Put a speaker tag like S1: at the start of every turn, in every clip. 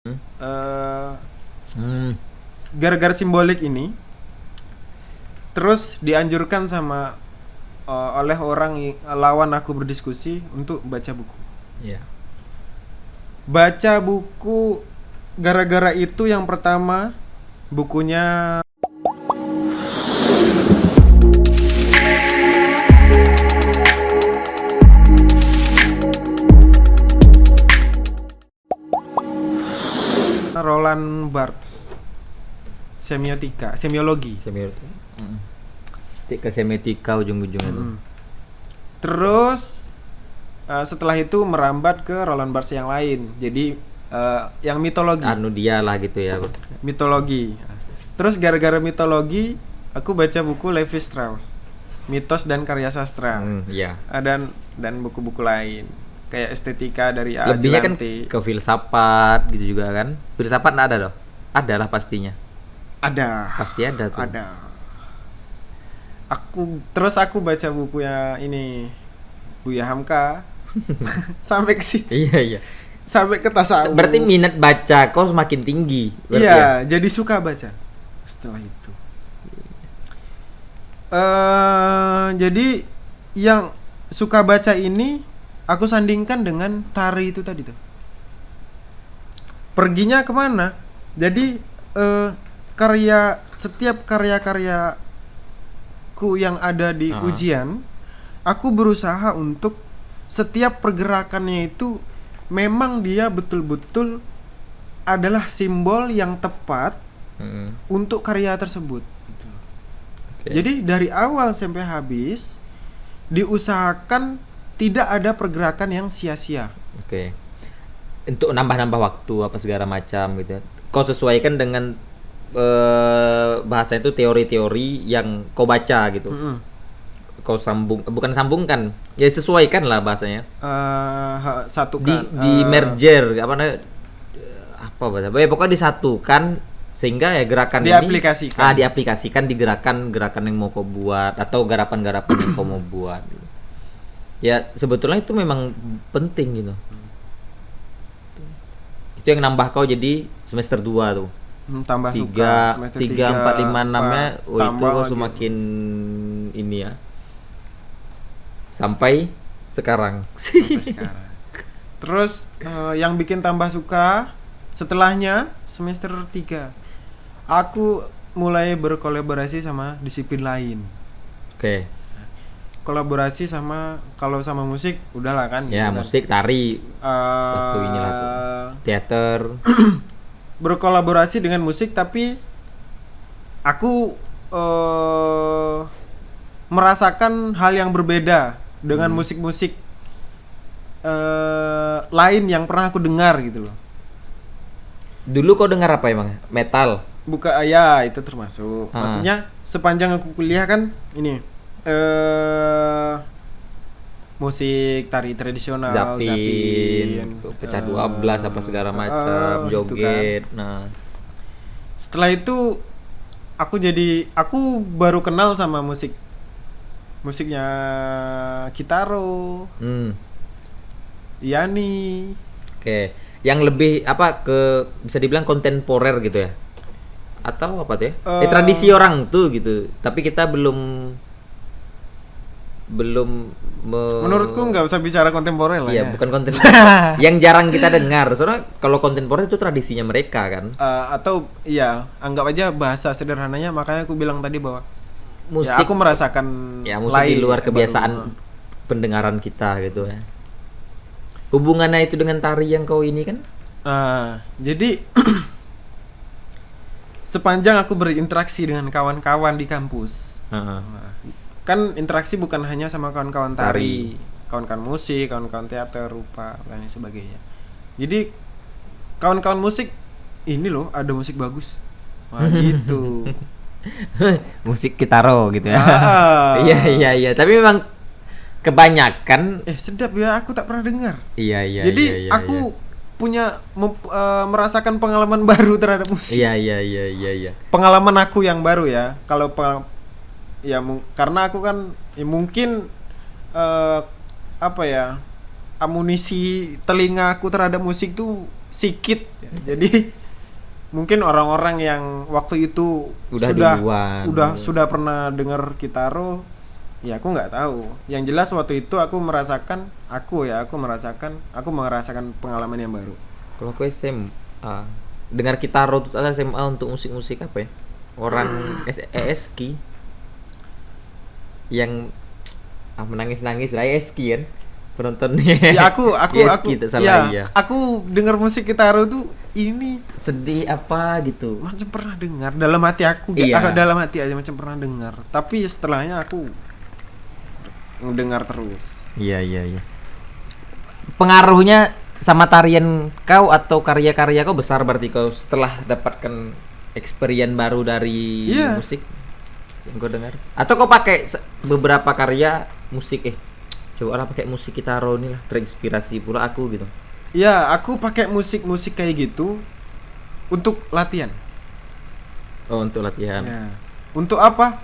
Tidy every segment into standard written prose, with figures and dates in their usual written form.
S1: Eh, Gara-gara simbolik ini, terus dianjurkan sama oleh orang lawan aku berdiskusi untuk baca buku.
S2: Iya.
S1: Baca buku gara-gara itu yang pertama bukunya Roland Barthes, semiologi.
S2: Ke semiotika ujung-ujungnya tuh.
S1: Terus setelah itu merambat ke Roland Barthes yang lain. Jadi yang mitologi.
S2: Anu dia lah gitu ya.
S1: Mitologi. Terus gara-gara mitologi, aku baca buku Levi Strauss, Mitos dan Karya Sastra.
S2: Iya.
S1: Dan buku-buku lain kayak estetika dari A.
S2: Lebihnya kan
S1: Jelanti.
S2: ke filsafat gitu juga kan. Filsafat nggak ada loh. Ada lah pastinya.
S1: Ada.
S2: Pasti ada tuh.
S1: Ada. Aku baca bukunya ini Buya Hamka sampai ke situ.
S2: Iya.
S1: Sampai ke tasawuf.
S2: Berarti minat baca kau semakin tinggi.
S1: Iya, jadi suka baca setelah itu. Jadi yang suka baca ini aku sandingkan dengan tari itu tadi tuh. Perginya kemana? Jadi setiap karya-karyaku yang ada di ujian, aku berusaha untuk setiap pergerakannya itu memang dia betul-betul adalah simbol yang tepat untuk karya tersebut. Okay. Jadi dari awal sampai habis diusahakan tidak ada pergerakan yang sia-sia.
S2: Oke. Untuk nambah-nambah waktu apa segala macam gitu. Kau sesuaikan dengan bahasa itu teori-teori yang kau baca gitu. Kau bukan sambungkan, ya sesuaikan lah bahasanya.
S1: Satukan
S2: di merger apa bahasa? Pokoknya disatukan sehingga ya gerakan
S1: diaplikasikan.
S2: Diaplikasikan di gerakan yang mau kau buat atau garapan-garapan yang kau mau buat. Ya sebetulnya itu memang penting gitu. Itu yang nambah kau jadi semester 2 tuh.
S1: Tambah
S2: 3, 4, 5, 6-nya itu kau semakin ini ya. Sampai sekarang.
S1: Terus yang bikin tambah suka setelahnya semester 3 aku mulai berkolaborasi sama disiplin lain.
S2: Oke.
S1: Kolaborasi kalau sama musik udahlah kan.
S2: Ya, musik, tari. Satu inilah tuh. Teater.
S1: Berkolaborasi dengan musik tapi aku merasakan hal yang berbeda dengan musik-musik lain yang pernah aku dengar gitu loh.
S2: Dulu kau dengar apa emang? Metal?
S1: Ya itu termasuk. Maksudnya sepanjang aku kuliah kan ini musik tari tradisional,
S2: Zapin, pecah 12 apa segala macam, joget.
S1: Kan.
S2: Nah,
S1: setelah itu aku baru kenal sama musiknya Kitaro, Yani.
S2: Oke, yang lebih bisa dibilang kontemporer gitu ya? Atau apa tuh ya? Tradisi orang tuh gitu. Tapi kita belum
S1: menurutku nggak usah bicara kontemporer lah ya.
S2: Bukan kontemporer. Yang jarang kita dengar. Soalnya kalau kontemporer itu tradisinya mereka kan.
S1: Atau anggap aja bahasa sederhananya, makanya aku bilang tadi bahwa
S2: musik
S1: aku merasakan
S2: musik di luar kebiasaan pendengaran kita gitu ya. Hubungannya itu dengan tari yang kau ini kan?
S1: Jadi sepanjang aku berinteraksi dengan kawan-kawan di kampus, kan interaksi bukan hanya sama kawan-kawan tari, kawan-kawan musik, kawan-kawan teater, rupa, dan sebagainya. Jadi kawan-kawan musik ini loh ada musik bagus, gitu.
S2: Musik Kitaro gitu ya. Iya. Tapi memang kebanyakan
S1: sedap ya, aku tak pernah dengar.
S2: Iya.
S1: Jadi aku punya merasakan pengalaman baru terhadap musik.
S2: Iya.
S1: Pengalaman aku yang baru ya. Kalau karena aku kan mungkin amunisi telinga aku terhadap musik tuh sikit. Jadi mungkin orang-orang yang waktu itu
S2: Udah duluan.
S1: sudah pernah dengar Kitaro, ya aku nggak tahu. Yang jelas waktu itu aku merasakan pengalaman yang baru.
S2: Kalau aku SMA dengar Kitaro tuh SMA untuk musik-musik apa ya? Orang ESK yang menangis-nangis lah ESK kan penontonnya.
S1: Ya aku
S2: ESK, tak salah, iya.
S1: Aku dengar musik Kitaro tuh ini
S2: Sedih apa gitu.
S1: macam pernah dengar dalam hati aku,
S2: Iya.
S1: dalam hati aja macam pernah dengar. Tapi setelahnya aku mendengar terus.
S2: Iya. Pengaruhnya sama tarian kau atau karya-karya kau besar berarti kau setelah dapatkan experience baru dari
S1: Iya.
S2: musik yang kau dengar? Atau kau pakai beberapa karya musik coba lah pakai musik Kitaro nih lah, terinspirasi pula aku gitu.
S1: Ya, aku pakai musik-musik kayak gitu untuk latihan.
S2: Oh, untuk latihan.
S1: Ya. Untuk apa?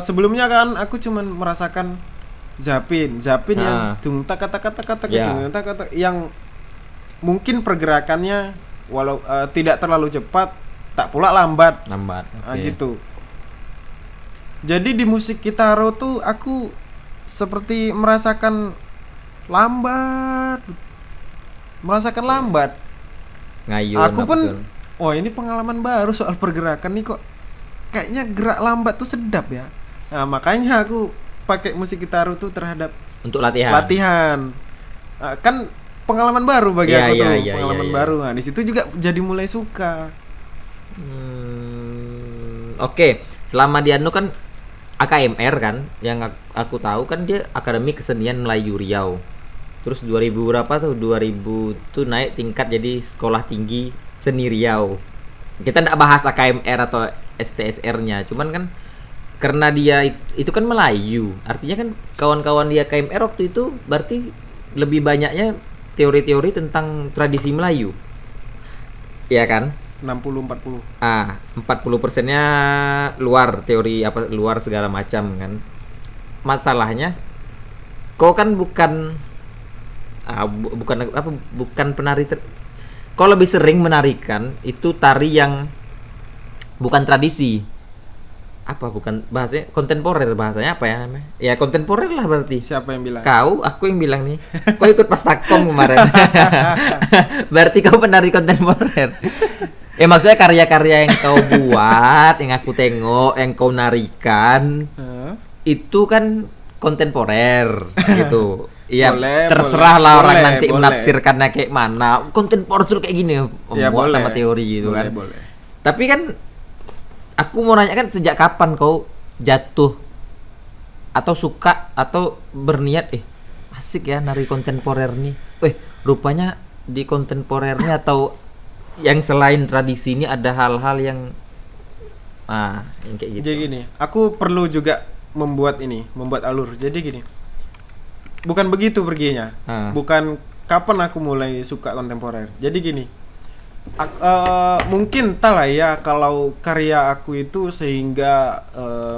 S1: Sebelumnya kan aku cuman merasakan Zapin yang dung tak kata
S2: Ya.
S1: dung tak kata yang mungkin pergerakannya walau tidak terlalu cepat, tak pula lambat.
S2: Lambat. Oke.
S1: Gitu. Jadi di musik Kitaro tuh aku seperti merasakan lambat.
S2: Ngayun.
S1: Aku pun
S2: apa tuh?
S1: oh ini pengalaman baru soal pergerakan nih kok. Kayaknya gerak lambat tuh sedap ya. Nah, makanya aku pakai musik Kitaro tuh terhadap
S2: Untuk latihan.
S1: Kan pengalaman baru bagi
S2: Iya,
S1: aku tuh,
S2: iya,
S1: pengalaman
S2: iya.
S1: baru. Nah, di situ juga jadi mulai suka.
S2: Oke, selama di Anu kan AKMR kan, yang aku tahu kan dia Akademi Kesenian Melayu Riau. Terus 2000 berapa tuh? 2000 tuh naik tingkat jadi Sekolah Tinggi Seni Riau. Kita nggak bahas AKMR atau STSR-nya, cuman kan karena dia itu kan Melayu, artinya kan kawan-kawan di AKMR waktu itu berarti lebih banyaknya teori-teori tentang tradisi Melayu. Iya kan?
S1: 60-40.
S2: 40%-nya luar teori luar segala macam kan. Masalahnya kau kan bukan penari kau lebih sering menarikan itu tari yang bukan tradisi. Bukan bahasanya kontemporer, bahasanya apa ya namanya? Ya kontemporer lah berarti.
S1: Siapa yang bilang?
S2: Aku yang bilang nih. Kau ikut Pastakom kemarin. Berarti kau penari kontemporer. Maksudnya karya-karya yang kau buat, yang aku tengok, yang kau narikan, itu kan kontemporer gitu. Iya, terserah lah orang nanti menafsirkannya kayak mana. Kontemporer tuh kayak gini, membuat sama teori gitu kan. Tapi kan aku mau nanya kan sejak kapan kau jatuh atau suka atau berniat asik ya nari kontemporer nih. Rupanya di kontemporernya atau yang selain tradisi ini ada hal-hal yang kayak gitu.
S1: Jadi gini, aku perlu juga membuat alur. Jadi gini, bukan begitu perginya. Bukan kapan aku mulai suka kontemporer. Jadi gini, mungkin entah lah ya kalau karya aku itu sehingga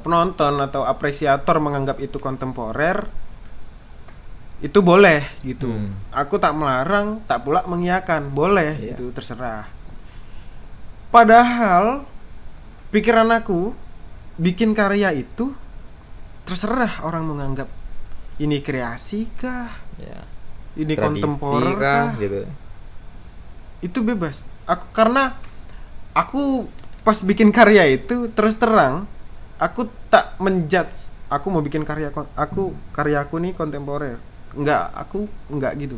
S1: penonton atau apresiator menganggap itu kontemporer, itu boleh gitu. Aku tak melarang, tak pula mengiyakan, boleh itu terserah. Padahal pikiran aku bikin karya itu terserah orang menganggap ini kreasi kah, ini kontemporer kah,
S2: gitu.
S1: Itu bebas. Karena aku pas bikin karya itu terus terang aku tak menjudge. Aku mau bikin karyaku nih kontemporer. Aku enggak gitu.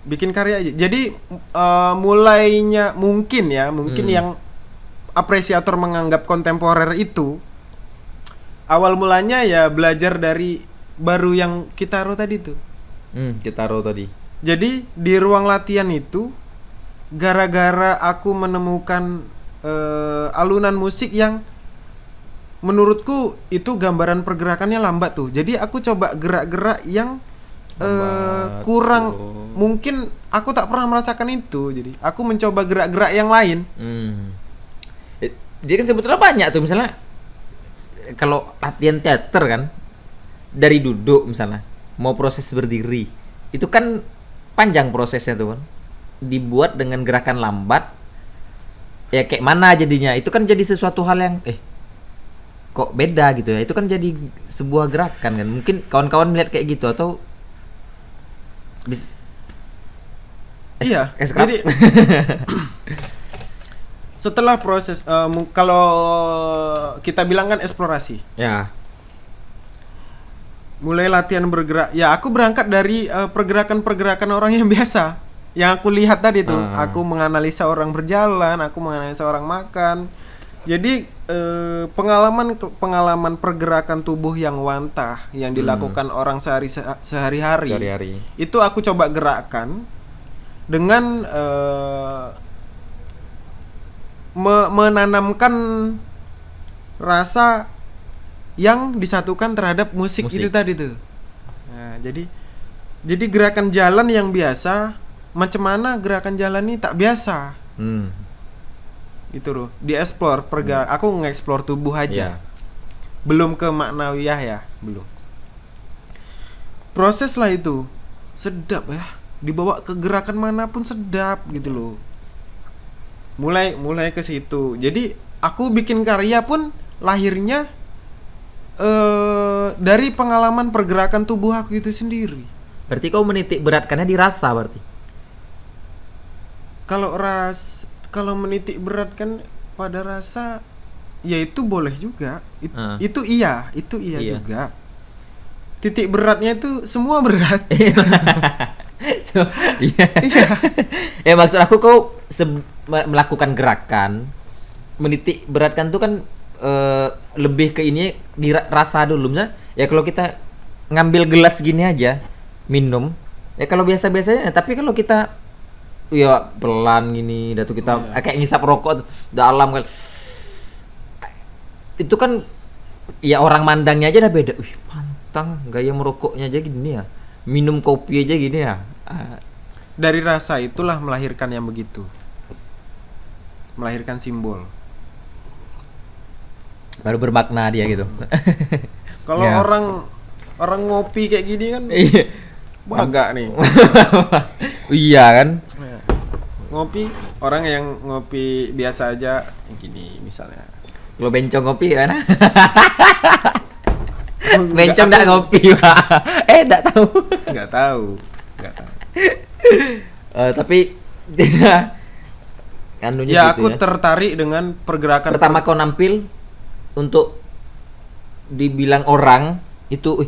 S1: Bikin karya aja. Jadi mulainya mungkin yang apresiator menganggap kontemporer itu awal mulanya ya belajar dari baru yang Kitaro tadi tuh.
S2: Kitaro tadi.
S1: Jadi di ruang latihan itu gara-gara aku menemukan alunan musik yang menurutku itu gambaran pergerakannya lambat tuh. Jadi aku coba gerak-gerak yang kurang mungkin aku tak pernah merasakan itu. Jadi aku mencoba gerak-gerak yang lain.
S2: Jadi kan sebetulnya banyak tuh, misalnya kalau latihan teater kan dari duduk misalnya mau proses berdiri itu kan panjang prosesnya tuh kan. Dibuat dengan gerakan lambat. Ya kayak mana jadinya? Itu kan jadi sesuatu hal yang kok beda gitu ya. Itu kan jadi sebuah gerakan kan. Mungkin kawan-kawan melihat kayak gitu atau
S1: Iya.
S2: scrap?
S1: Jadi setelah proses kalau kita bilang kan eksplorasi.
S2: Ya.
S1: Mulai latihan bergerak. Ya, aku berangkat dari pergerakan-pergerakan orang yang biasa. Yang aku lihat tadi tuh, aku menganalisa orang berjalan, aku menganalisa orang makan. Jadi pengalaman pergerakan tubuh yang wantah yang dilakukan orang sehari-hari. Itu aku coba gerakkan dengan menanamkan rasa yang disatukan terhadap musik itu tadi tuh. Nah, jadi gerakan jalan yang biasa, macam mana gerakan jalan ini tak biasa. Gitu loh. Dieksplor aku ngeksplor tubuh aja. Belum ke maknawiyah ya, belum. Proses lah itu. Sedap ya. Dibawa ke gerakan manapun sedap gitu loh. Mulai ke situ. Jadi aku bikin karya pun lahirnya dari pengalaman pergerakan tubuh aku itu sendiri.
S2: Berarti kau menitik beratkannya dirasa berarti.
S1: Kalau menitik beratkan pada rasa, ya itu boleh juga. Itu iya juga. Titik beratnya itu semua berat.
S2: Iya. Maksud aku kau melakukan gerakan menitik beratkan tuh kan lebih ke ini dirasa dulu misalnya. Ya kalau kita ngambil gelas gini aja minum, ya kalau biasa-biasanya, tapi kalau kita ya pelan gini, dah tuh kita kayak ngisap rokok dalam kan, itu kan ya orang mandangnya aja udah beda. Wih, pantang gaya merokoknya aja gini ya, minum kopi aja gini ya.
S1: Dari rasa itulah melahirkan yang begitu, melahirkan simbol.
S2: Baru bermakna dia gitu.
S1: Kalau orang ngopi kayak gini kan agak nih.
S2: Iya kan?
S1: Ngopi, orang yang ngopi biasa aja gini misalnya.
S2: Kalau bencong ngopi kan? Bencong enggak ngopi, Pak. Enggak tahu.
S1: Enggak tahu.
S2: Tapi anunya
S1: ya
S2: gitu
S1: aku tertarik dengan pergerakan.
S2: Pertama kau nampil untuk dibilang orang itu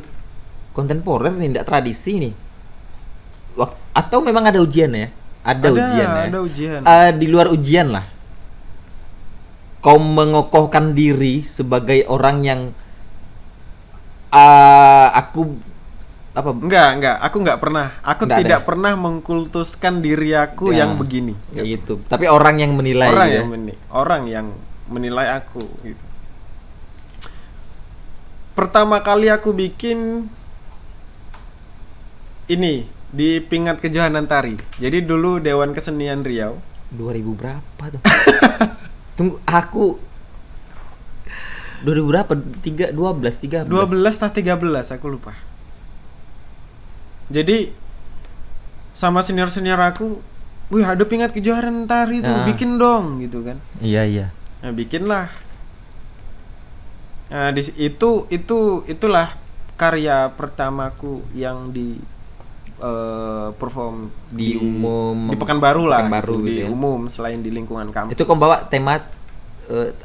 S2: kontemporer nih, enggak tradisi nih. Atau memang ada ujian ya? Ada ujian. Di luar ujian lah. Kau mengokohkan diri sebagai orang yang aku apa?
S1: Enggak. Aku enggak pernah. Aku tidak pernah mengkultuskan diri aku yang begini.
S2: Kayak gitu. Tapi orang yang menilai
S1: orang yang menilai aku gitu. Pertama kali aku bikin ini di Pingat Kejohanan Tari. Jadi dulu Dewan Kesenian Riau
S2: 2000 berapa tuh? Tunggu, aku 2000 berapa? 13
S1: atau 13 aku lupa. Jadi sama senior-senior aku, "Wih, ada Pingat Kejohanan Tari tuh, bikin dong." gitu kan.
S2: Iya.
S1: Nah, bikinlah. Nah, itulah karya pertamaku yang di perform
S2: di umum
S1: di Pekanbaru lah,
S2: gitu
S1: di
S2: ya.
S1: umum selain di lingkungan kampus.
S2: Itu kau bawa tema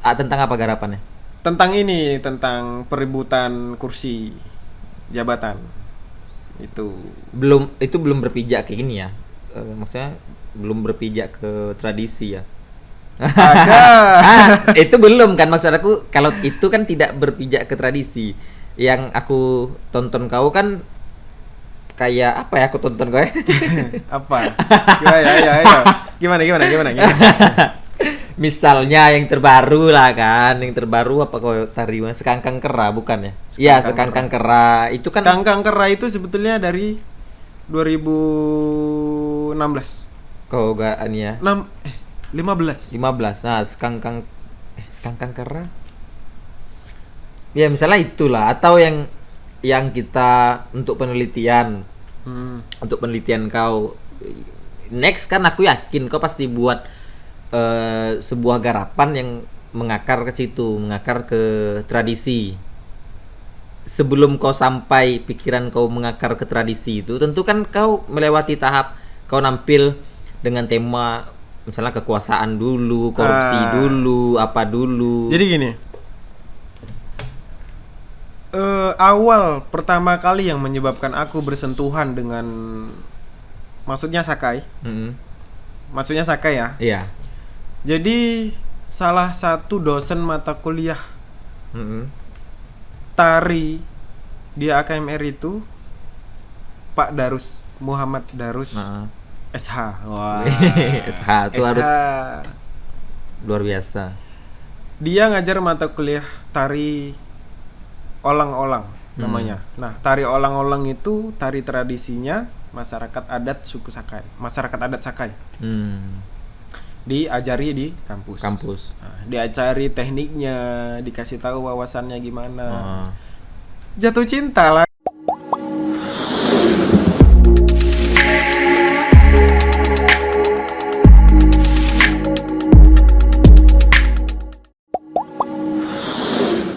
S2: tentang apa garapannya?
S1: Tentang perebutan kursi jabatan. Itu
S2: belum berpijak kayak gini ya. Maksudnya belum berpijak ke tradisi ya. Itu belum kan, maksud aku kalau itu kan tidak berpijak ke tradisi. Yang aku tonton kau kan kayak apa ya, aku tonton kau ya?
S1: Apa? Gimana?
S2: Misalnya yang terbaru lah kan, yang terbaru apa kau tarian Sekangkang Kera bukan ya? Iya, Sekangkang Kera itu kan.
S1: Sekangkang Kera itu sebetulnya dari 2016.
S2: Kau gak ani ya?
S1: 15.
S2: Nah, Sekangkang Kera. Ya misalnya itulah, atau yang kita untuk penelitian untuk penelitian kau. Next kan aku yakin kau pasti buat sebuah garapan yang mengakar ke situ, mengakar ke tradisi. Sebelum kau sampai pikiran kau mengakar ke tradisi itu, tentu kan kau melewati tahap kau nampil dengan tema misalnya kekuasaan dulu, korupsi dulu, apa dulu.
S1: Jadi gini, awal pertama kali yang menyebabkan aku bersentuhan dengan, maksudnya Sakai ya.
S2: Iya.
S1: Jadi salah satu dosen mata kuliah tari di AKMR itu Pak Darus, Muhammad Darus SH. Wah.
S2: SH itu harus luar biasa.
S1: Dia ngajar mata kuliah tari olang-olang namanya. Nah, tari olang-olang itu tari tradisinya masyarakat adat suku Sakai, masyarakat adat Sakai. Diajari di kampus. Nah, diajari tekniknya, dikasih tahu wawasannya gimana. Jatuh cinta lah.